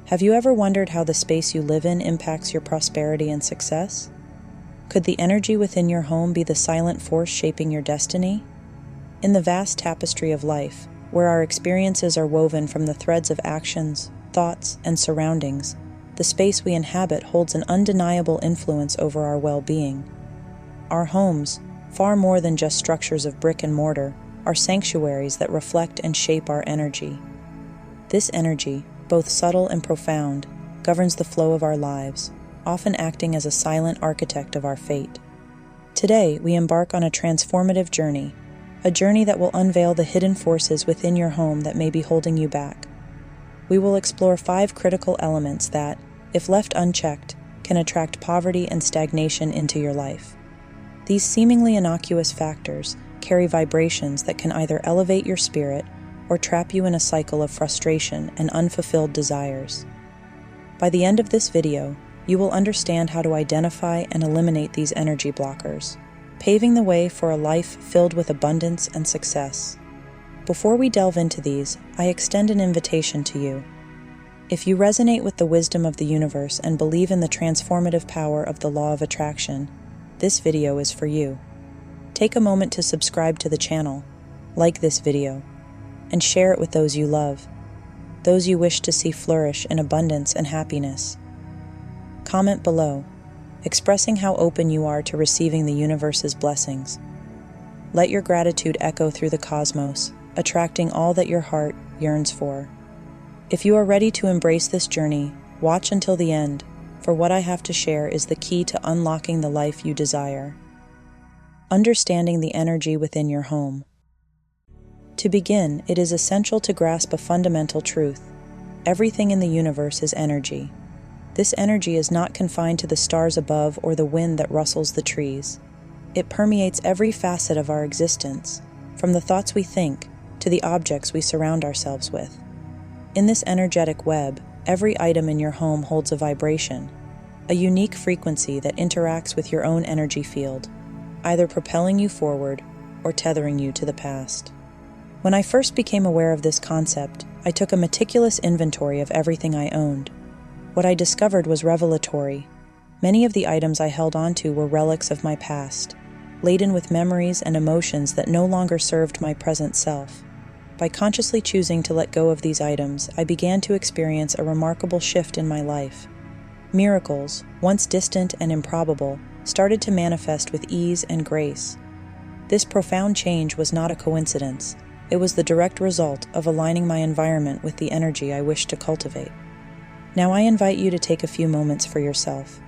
Have you ever wondered how the space you live in impacts your prosperity and success? Could the energy within your home be the silent force shaping your destiny? In the vast tapestry of life, where our experiences are woven from the threads of actions, thoughts, and surroundings, the space we inhabit holds an undeniable influence over our well-being. Our homes, far more than just structures of brick and mortar, are sanctuaries that reflect and shape our energy. This energy, both subtle and profound, governs the flow of our lives, often acting as a silent architect of our fate. Today, we embark on a transformative journey, a journey that will unveil the hidden forces within your home that may be holding you back. We will explore 5 critical elements that, if left unchecked, can attract poverty and stagnation into your life. These seemingly innocuous factors carry vibrations that can either elevate your spirit or trap you in a cycle of frustration and unfulfilled desires. By the end of this video, you will understand how to identify and eliminate these energy blockers, paving the way for a life filled with abundance and success. Before we delve into these, I extend an invitation to you. If you resonate with the wisdom of the universe and believe in the transformative power of the law of attraction, this video is for you. Take a moment to subscribe to the channel, like this video, and share it with those you love, those you wish to see flourish in abundance and happiness. Comment below, expressing how open you are to receiving the universe's blessings. Let your gratitude echo through the cosmos, attracting all that your heart yearns for. If you are ready to embrace this journey, watch until the end, for what I have to share is the key to unlocking the life you desire. Understanding the energy within your home. To begin, it is essential to grasp a fundamental truth. Everything in the universe is energy. This energy is not confined to the stars above or the wind that rustles the trees. It permeates every facet of our existence, from the thoughts we think to the objects we surround ourselves with. In this energetic web, every item in your home holds a vibration, a unique frequency that interacts with your own energy field, either propelling you forward or tethering you to the past. When I first became aware of this concept, I took a meticulous inventory of everything I owned. What I discovered was revelatory. Many of the items I held onto were relics of my past, laden with memories and emotions that no longer served my present self. By consciously choosing to let go of these items, I began to experience a remarkable shift in my life. Miracles, once distant and improbable, started to manifest with ease and grace. This profound change was not a coincidence. It was the direct result of aligning my environment with the energy I wished to cultivate. Now I invite you to take a few moments for yourself.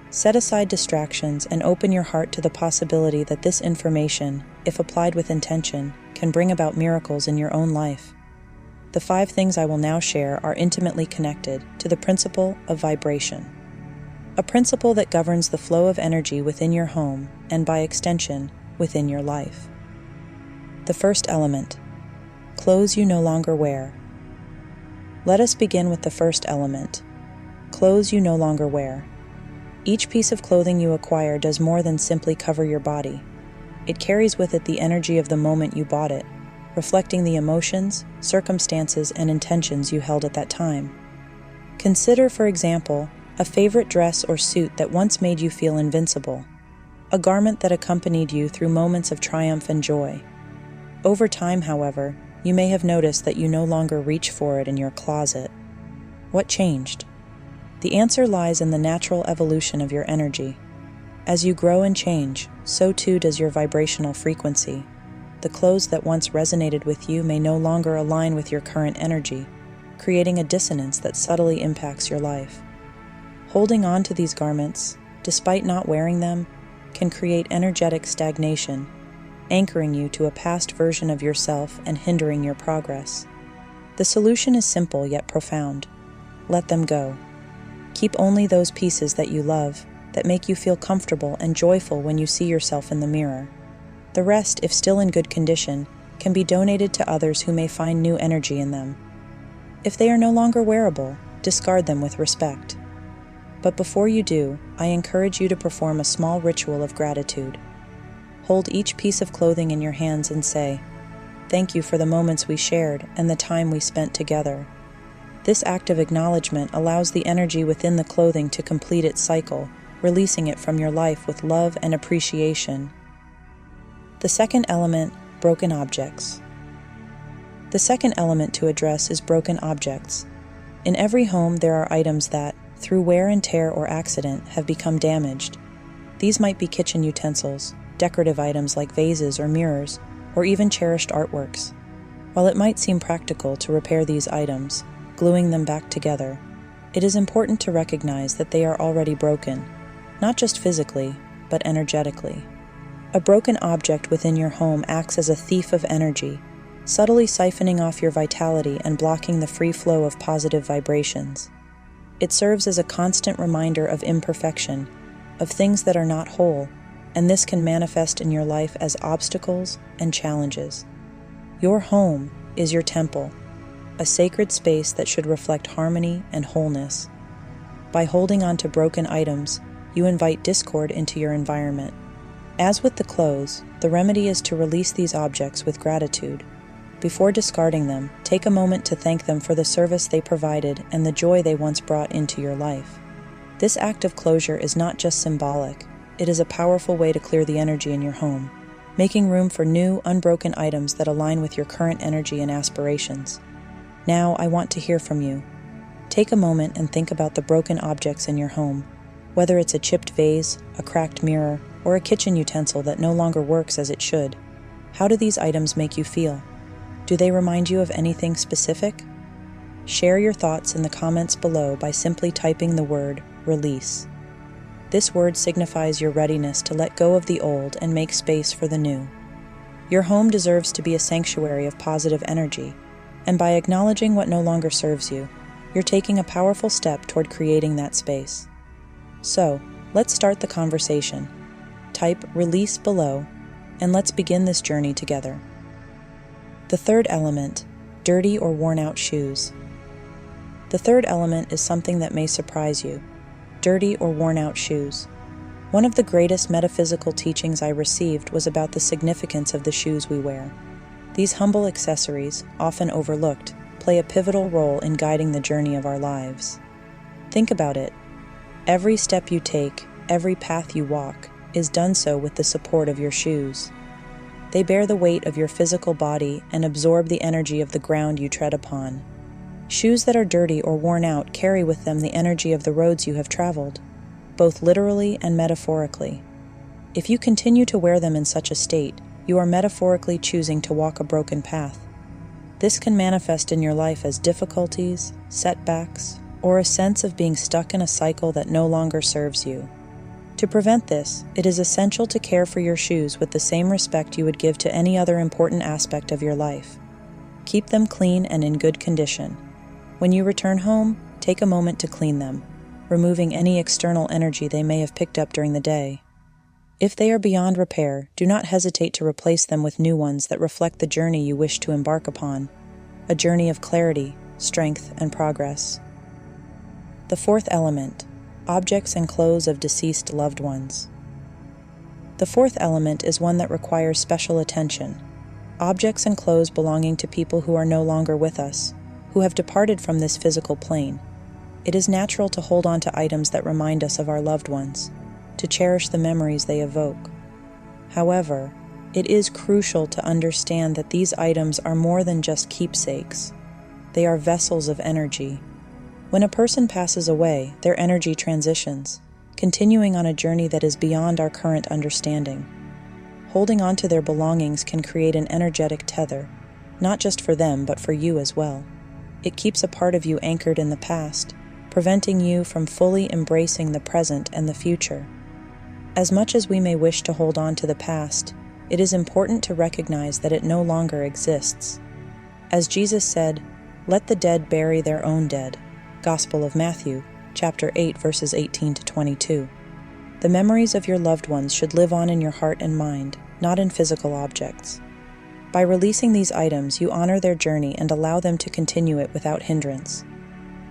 Set aside distractions and open your heart to the possibility that this information, if applied with intention, can bring about miracles in your own life. The 5 things I will now share are intimately connected to the principle of vibration, a principle that governs the flow of energy within your home and, by extension, within your life. The first element: clothes you no longer wear. Let us begin with the first element: clothes you no longer wear. Each piece of clothing you acquire does more than simply cover your body. It carries with it the energy of the moment you bought it, reflecting the emotions, circumstances, and intentions you held at that time. Consider, for example, a favorite dress or suit that once made you feel invincible, a garment that accompanied you through moments of triumph and joy. Over time, however, you may have noticed that you no longer reach for it in your closet. What changed? The answer lies in the natural evolution of your energy. As you grow and change, so too does your vibrational frequency. The clothes that once resonated with you may no longer align with your current energy, creating a dissonance that subtly impacts your life. Holding on to these garments, despite not wearing them, can create energetic stagnation, anchoring you to a past version of yourself and hindering your progress. The solution is simple yet profound. Let them go. Keep only those pieces that you love, that make you feel comfortable and joyful when you see yourself in the mirror. The rest, if still in good condition, can be donated to others who may find new energy in them. If they are no longer wearable, discard them with respect. But before you do, I encourage you to perform a small ritual of gratitude. Hold each piece of clothing in your hands and say, "Thank you for the moments we shared and the time we spent together." This act of acknowledgement allows the energy within the clothing to complete its cycle, releasing it from your life with love and appreciation. The second element, broken objects. The second element to address is broken objects. In every home, there are items that, through wear and tear or accident, have become damaged. These might be kitchen utensils, decorative items like vases or mirrors, or even cherished artworks. While it might seem practical to repair these items, gluing them back together, it is important to recognize that they are already broken, not just physically, but energetically. A broken object within your home acts as a thief of energy, subtly siphoning off your vitality and blocking the free flow of positive vibrations. It serves as a constant reminder of imperfection, of things that are not whole, and this can manifest in your life as obstacles and challenges. Your home is your temple, a sacred space that should reflect harmony and wholeness. By holding on to broken items, you invite discord into your environment. As with the clothes, the remedy is to release these objects with gratitude. Before discarding them, take a moment to thank them for the service they provided and the joy they once brought into your life. This act of closure is not just symbolic, it is a powerful way to clear the energy in your home, making room for new, unbroken items that align with your current energy and aspirations. Now, I want to hear from you. Take a moment and think about the broken objects in your home, whether it's a chipped vase, a cracked mirror, or a kitchen utensil that no longer works as it should. How do these items make you feel? Do they remind you of anything specific? Share your thoughts in the comments below by simply typing the word release. This word signifies your readiness to let go of the old and make space for the new. Your home deserves to be a sanctuary of positive energy, and by acknowledging what no longer serves you, you're taking a powerful step toward creating that space. So, let's start the conversation. Type release below, and let's begin this journey together. The third element, dirty or worn out shoes. The third element is something that may surprise you. Dirty or worn out shoes. One of the greatest metaphysical teachings I received was about the significance of the shoes we wear. These humble accessories, often overlooked, play a pivotal role in guiding the journey of our lives. Think about it. Every step you take, every path you walk, is done so with the support of your shoes. They bear the weight of your physical body and absorb the energy of the ground you tread upon. Shoes that are dirty or worn out carry with them the energy of the roads you have traveled, both literally and metaphorically. If you continue to wear them in such a state, you are metaphorically choosing to walk a broken path. This can manifest in your life as difficulties, setbacks, or a sense of being stuck in a cycle that no longer serves you. To prevent this, it is essential to care for your shoes with the same respect you would give to any other important aspect of your life. Keep them clean and in good condition. When you return home, take a moment to clean them, removing any external energy they may have picked up during the day. If they are beyond repair, do not hesitate to replace them with new ones that reflect the journey you wish to embark upon, a journey of clarity, strength, and progress. The fourth element, objects and clothes of deceased loved ones. The fourth element is one that requires special attention. Objects and clothes belonging to people who are no longer with us, who have departed from this physical plane. It is natural to hold on to items that remind us of our loved ones, to cherish the memories they evoke. However, it is crucial to understand that these items are more than just keepsakes. They are vessels of energy. When a person passes away, their energy transitions, continuing on a journey that is beyond our current understanding. Holding on to their belongings can create an energetic tether, not just for them but for you as well. It keeps a part of you anchored in the past, preventing you from fully embracing the present and the future. As much as we may wish to hold on to the past, it is important to recognize that it no longer exists. As Jesus said, "Let the dead bury their own dead." Gospel of Matthew, chapter 8, verses 18 to 22. The memories of your loved ones should live on in your heart and mind, not in physical objects. By releasing these items, you honor their journey and allow them to continue it without hindrance.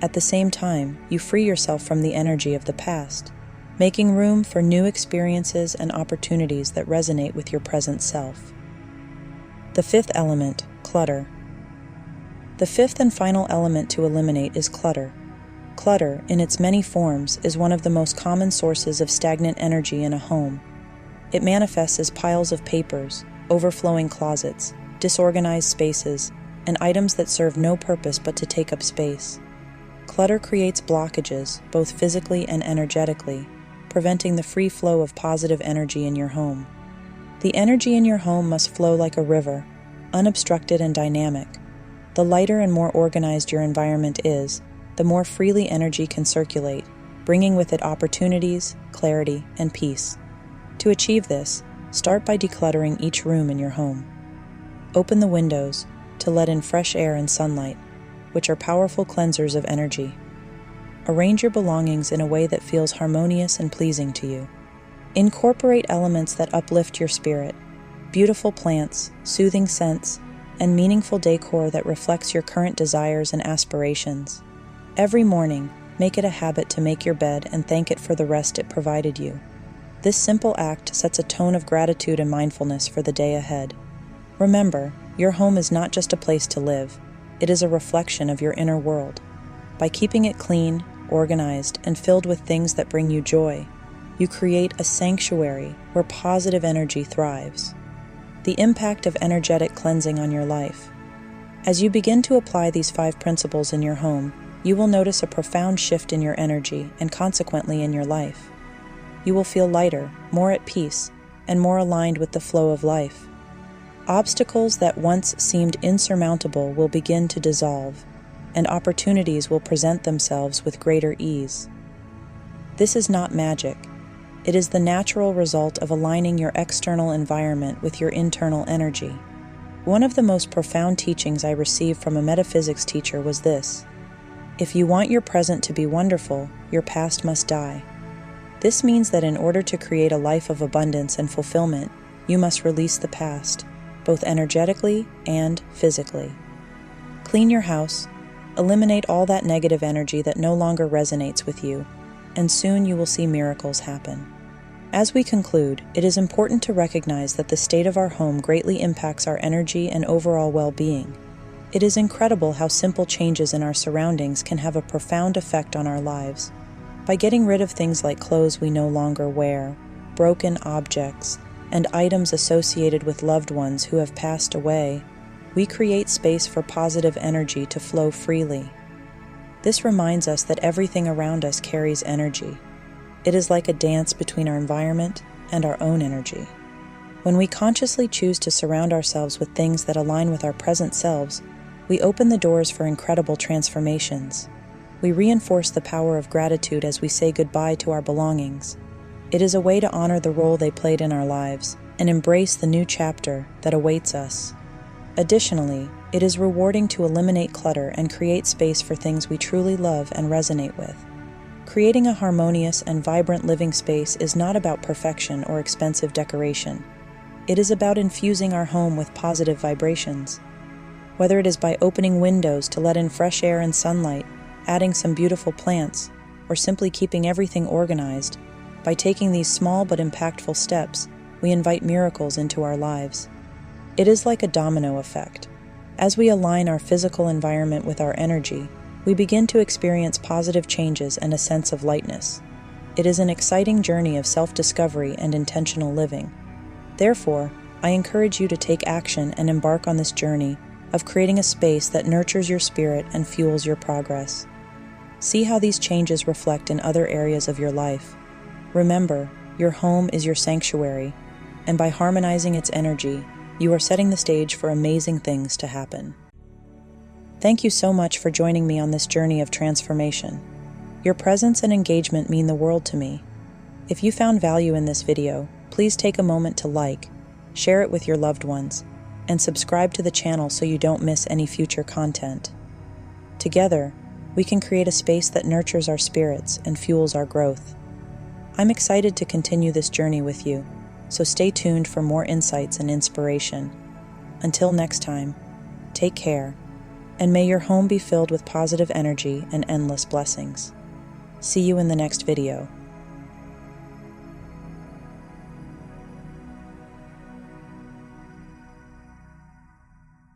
At the same time, you free yourself from the energy of the past, making room for new experiences and opportunities that resonate with your present self. The fifth element, clutter. The fifth and final element to eliminate is clutter. Clutter, in its many forms, is one of the most common sources of stagnant energy in a home. It manifests as piles of papers, overflowing closets, disorganized spaces, and items that serve no purpose but to take up space. Clutter creates blockages, both physically and energetically, preventing the free flow of positive energy in your home. The energy in your home must flow like a river, unobstructed and dynamic. The lighter and more organized your environment is, the more freely energy can circulate, bringing with it opportunities, clarity, and peace. To achieve this, start by decluttering each room in your home. Open the windows to let in fresh air and sunlight, which are powerful cleansers of energy. Arrange your belongings in a way that feels harmonious and pleasing to you. Incorporate elements that uplift your spirit, beautiful plants, soothing scents, and meaningful decor that reflects your current desires and aspirations. Every morning, make it a habit to make your bed and thank it for the rest it provided you. This simple act sets a tone of gratitude and mindfulness for the day ahead. Remember, your home is not just a place to live, it is a reflection of your inner world. By keeping it clean, organized, and filled with things that bring you joy, you create a sanctuary where positive energy thrives. The impact of energetic cleansing on your life. As you begin to apply these 5 principles in your home, you will notice a profound shift in your energy and consequently in your life. You will feel lighter, more at peace, and more aligned with the flow of life. Obstacles that once seemed insurmountable will begin to dissolve, and opportunities will present themselves with greater ease. This is not magic. It is the natural result of aligning your external environment with your internal energy. One of the most profound teachings I received from a metaphysics teacher was this: if you want your present to be wonderful, your past must die. This means that in order to create a life of abundance and fulfillment, you must release the past, both energetically and physically. Clean your house, eliminate all that negative energy that no longer resonates with you, and soon you will see miracles happen. As we conclude, it is important to recognize that the state of our home greatly impacts our energy and overall well-being. It is incredible how simple changes in our surroundings can have a profound effect on our lives. By getting rid of things like clothes we no longer wear, broken objects, and items associated with loved ones who have passed away, we create space for positive energy to flow freely. This reminds us that everything around us carries energy. It is like a dance between our environment and our own energy. When we consciously choose to surround ourselves with things that align with our present selves, we open the doors for incredible transformations. We reinforce the power of gratitude as we say goodbye to our belongings. It is a way to honor the role they played in our lives and embrace the new chapter that awaits us. Additionally, it is rewarding to eliminate clutter and create space for things we truly love and resonate with. Creating a harmonious and vibrant living space is not about perfection or expensive decoration. It is about infusing our home with positive vibrations. Whether it is by opening windows to let in fresh air and sunlight, adding some beautiful plants, or simply keeping everything organized, by taking these small but impactful steps, we invite miracles into our lives. It is like a domino effect. As we align our physical environment with our energy, we begin to experience positive changes and a sense of lightness. It is an exciting journey of self-discovery and intentional living. Therefore, I encourage you to take action and embark on this journey of creating a space that nurtures your spirit and fuels your progress. See how these changes reflect in other areas of your life. Remember, your home is your sanctuary, and by harmonizing its energy, you are setting the stage for amazing things to happen. Thank you so much for joining me on this journey of transformation. Your presence and engagement mean the world to me. If you found value in this video, please take a moment to like, share it with your loved ones, and subscribe to the channel so you don't miss any future content. Together, we can create a space that nurtures our spirits and fuels our growth. I'm excited to continue this journey with you, so stay tuned for more insights and inspiration. Until next time, take care, and may your home be filled with positive energy and endless blessings. See you in the next video.